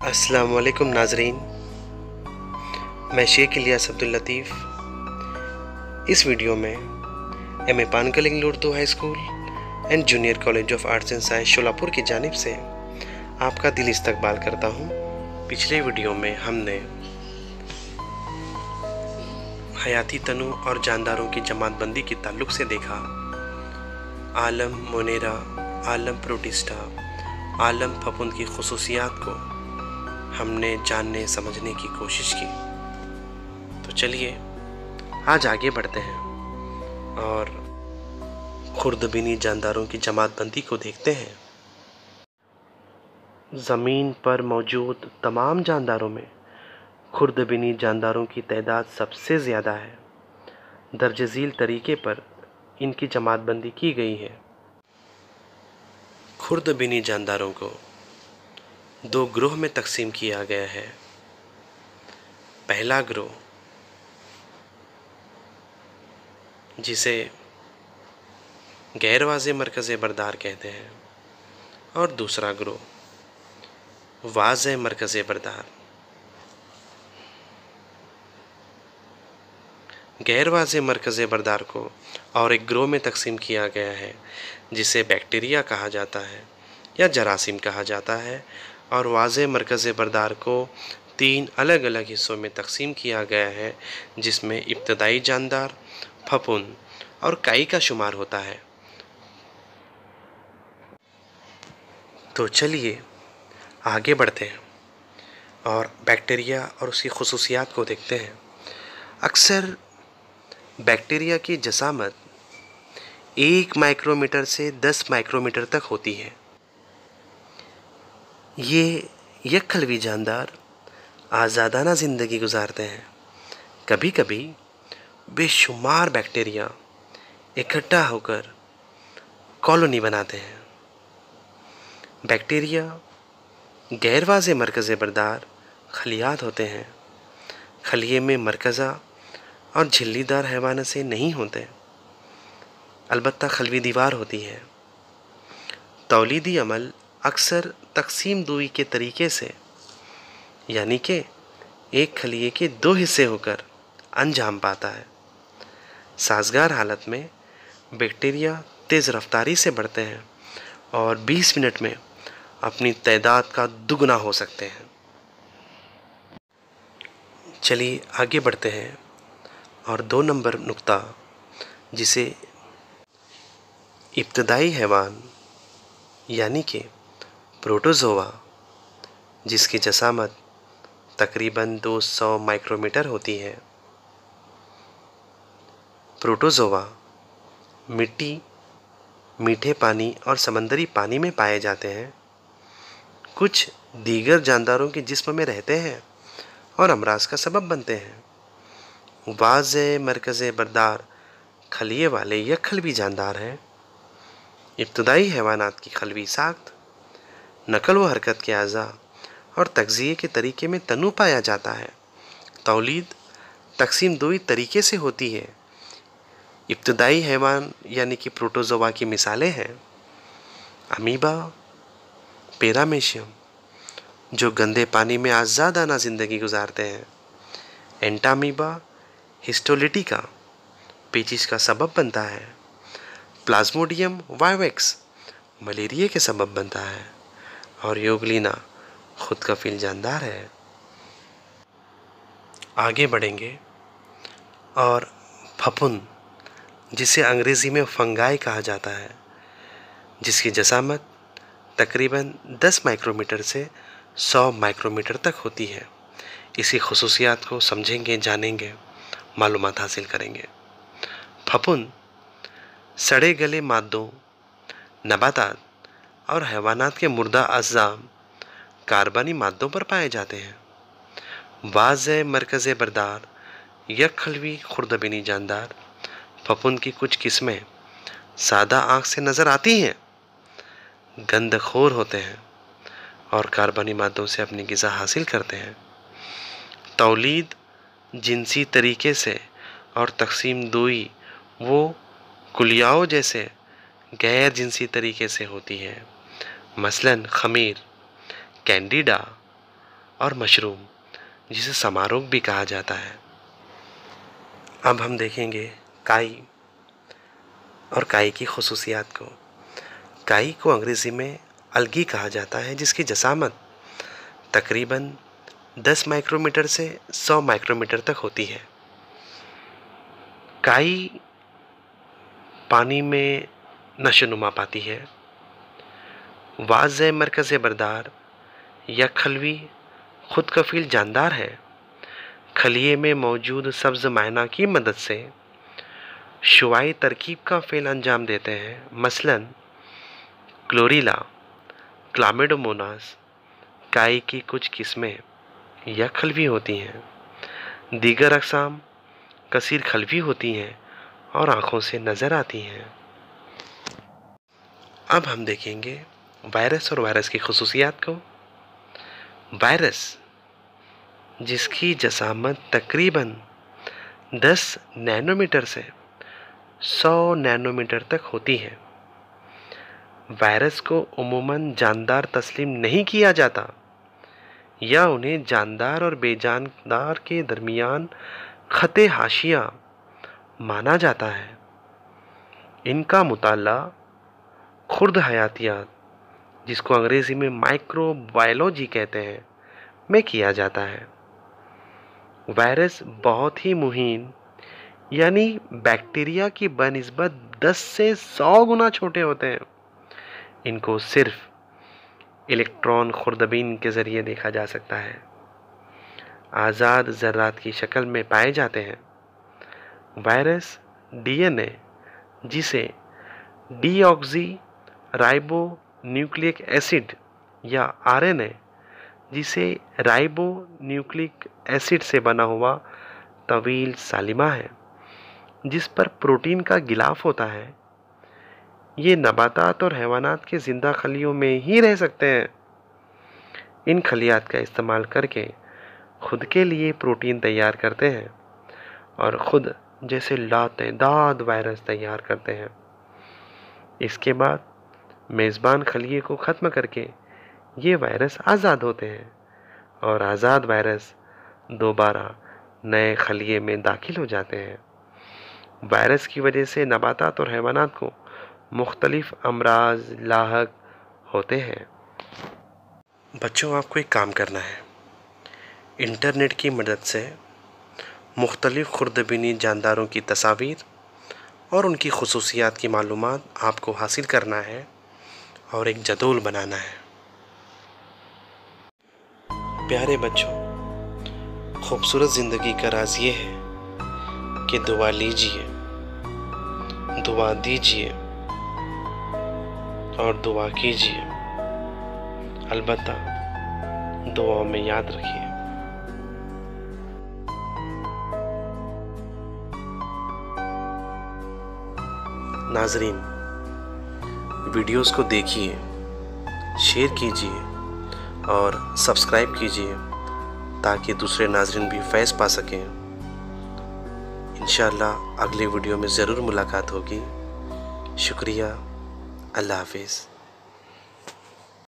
अस्सलाम वालेकुम नाजरीन, मैं शेख इलियास अब्दुल लतीफ़ इस वीडियो में M A Pankal English Urdu high school and junior college of arts and science Sholapur की जानिब से आपका दिली इस्तकबाल करता हूँ। पिछले वीडियो में हमने हयाती तनु और जानदारों की जमातबंदी के ताल्लुक़ से देखा आलम मोनेरा, आलम प्रोटिस्टा, आलम फफूंद की खुसूसियात को हमने जानने समझने की कोशिश की। तो चलिए आज आगे बढ़ते हैं और खुर्दबीनी जानदारों की जमातबंदी को देखते हैं। ज़मीन पर मौजूद तमाम जानदारों में खुर्दबीनी जानदारों की तादाद सबसे ज़्यादा है। दर्ज झील तरीके पर इनकी जमातबंदी की गई है। खुर्दबीनी जानदारों को दो ग्रोह में तकसीम किया गया है। पहला ग्रोह जिसे गैर वाज़े मरकज़ बरदार कहते हैं और दूसरा ग्रोह वाज़े मरकज़ बरदार। गैर वाज़े मरकज़ बरदार को और एक ग्रोह में तकसीम किया गया है जिसे बैक्टीरिया कहा जाता है या जरासीम कहा जाता है, और वाज़े मरकज़ बरदार को तीन अलग अलग हिस्सों में तकसीम किया गया है जिसमें इब्तदाई जानदार, फफूंद और काई का शुमार होता है। तो चलिए आगे बढ़ते हैं और बैक्टीरिया और उसकी खुसूसियात को देखते हैं। अक्सर बैक्टीरिया की जसामत 1 माइक्रोमीटर से 10 माइक्रोमीटर तक होती है। ये यकखलवी जानदार आज़ादाना ज़िंदगी गुजारते हैं। कभी कभी बेशुमार बैक्टीरिया इकट्ठा होकर कॉलोनी बनाते हैं। बैक्टीरिया गैर वाज़े मरकज़ बरदार खलियात होते हैं। खलिए में मरकज़ा और झिल्लीदार हैवान से नहीं होते, अलबत्ता खलवी दीवार होती है। तौलीदी अमल अक्सर तकसीम दुई के तरीके से, यानी कि एक खलिए के 2 हिस्से होकर अंजाम पाता है। साजगार हालत में बैक्टीरिया तेज़ रफ्तारी से बढ़ते हैं और 20 मिनट में अपनी तादाद का दुगना हो सकते हैं। चलिए आगे बढ़ते हैं और 2 नंबर नुक्ता जिसे इब्तदाई हैवान यानी कि प्रोटोज़ोआ, जिसकी जसामत तकरीबन 200 माइक्रोमीटर होती है। प्रोटोज़ोआ मिट्टी, मीठे पानी और समंदरी पानी में पाए जाते हैं। कुछ दीगर जानदारों के जिस्म में रहते हैं और अमराज का सबब बनते हैं। वाज़े मरकज़ बरदार खलिए वाले यकखलवी जानदार हैं। इब्तदाई हैवानात की खलवी साख्त, नकल व हरकत के अज़ा और तग़ज़िये के तरीके में तनु पाया जाता है। तौलीद तकसीम दुई तरीके से होती है। इब्तदाई हैवान यानी कि प्रोटोज़ोआ की मिसालें हैं अमीबा, पैरामीशियम जो गंदे पानी में आज़ादाना ज़िंदगी गुजारते हैं, एंटामीबा हिस्टोलिटिका पेचिश का सबब बनता है, प्लाज्मोडियम वाइवेक्स मलेरिया के सबब बनता है, और योगलिना खुद कफील जानदार है। आगे बढ़ेंगे और फफूंद, जिसे अंग्रेज़ी में फंगाई कहा जाता है, जिसकी जसामत तकरीबन 10 माइक्रोमीटर से 100 माइक्रोमीटर तक होती है। इसी खुसूसियात को समझेंगे, जानेंगे, मालूमात हासिल करेंगे। फफूंद सड़े गले मादों, नबातात और हैवानात के मुर्दा अज़्ज़ा कार्बनी मादों पर पाए जाते हैं। वाज़े मरकज़ बरदार यक खलवी खुर्दबीनी जानदार फफूंद की कुछ किस्में सादा आँख से नज़र आती हैं, गंदखोर होते हैं और कार्बनी मादों से अपनी ग़िज़ा हासिल करते हैं। तौलीद जिनसी तरीके से और तकसीम दोई वो कुलियाओं जैसे गैर जिनसी तरीके से होती है, मसलन खमीर, कैंडिडा और मशरूम, जिसे समारोह भी कहा जाता है। अब हम देखेंगे काई और काई की खुसूसियात को। काई को अंग्रेज़ी में अलगी कहा जाता है, जिसकी जसामत तकरीबन 10 माइक्रोमीटर से 100 माइक्रोमीटर तक होती है। काई पानी में नशोनुमा पाती है। वाज़े मरकज़ बरदार या खलवी खुद कफील जानदार है। खलिए में मौजूद सब्ज़ मायना की मदद से शुआई तरकीब का फ़ेल अंजाम देते हैं, मसलन क्लोरीला, क्लामिडोमोनास। काई की कुछ किस्में या खलवी होती हैं, दीगर अक़साम कसीर खलवी होती हैं और आँखों से नज़र आती हैं। अब हम देखेंगे वायरस और वायरस की खुसूसियात को। वायरस जिसकी जसामत तकरीबन 10 नैनोमीटर से 100 नैनोमीटर तक होती है। वायरस को उमूमन जानदार तस्लीम नहीं किया जाता या उन्हें जानदार और बेजानदार के दरमियान खते हाशिया माना जाता है। इनका मुताला खुर्द हयातियात, जिसको अंग्रेज़ी में माइक्रोबायोलॉजी कहते हैं, में किया जाता है। वायरस बहुत ही मुहीन यानी बैक्टीरिया की बनिस्बत 10 से 100 गुना छोटे होते हैं। इनको सिर्फ इलेक्ट्रॉन खुर्दबीन के ज़रिए देखा जा सकता है। आज़ाद ज़र्रात की शक्ल में पाए जाते हैं। वायरस डीएनए, जिसे डीऑक्सी राइबो न्यूक्लिक एसिड, या आरएनए, जिसे राइबो न्यूक्लिक एसिड से बना हुआ तवील सालिमा है, जिस पर प्रोटीन का गिलाफ होता है। ये नबातात और हैवानात के ज़िंदा खलियों में ही रह सकते हैं। इन खलियात का इस्तेमाल करके खुद के लिए प्रोटीन तैयार करते हैं और ख़ुद जैसे लातदाद वायरस तैयार करते हैं। इसके बाद मेज़बान खलिए को ख़त्म करके ये वायरस आज़ाद होते हैं और आज़ाद वायरस दोबारा नए खलिए में दाखिल हो जाते हैं। वायरस की वजह से नबातात और हैवानात को मुख्तलिफ अमराज लाहक होते हैं। बच्चों, आपको एक काम करना है। इंटरनेट की मदद से मुख्तलिफ खुर्दबीनी जानदारों की तस्वीर और उनकी खुसूसियात की मालूमात आपको हासिल करना है और एक जदौल बनाना है। प्यारे बच्चों, खूबसूरत ज़िंदगी का राज ये है कि दुआ लीजिए, दुआ दीजिए और दुआ कीजिए। अलबत्ता दुआओं में याद रखिए। नाज़रीन, वीडियोस को देखिए, शेयर कीजिए और सब्सक्राइब कीजिए ताकि दूसरे नाज़रीन भी फैज़ पा सकें। इंशाअल्लाह अगले वीडियो में ज़रूर मुलाकात होगी। शुक्रिया। अल्लाह हाफ़िज़।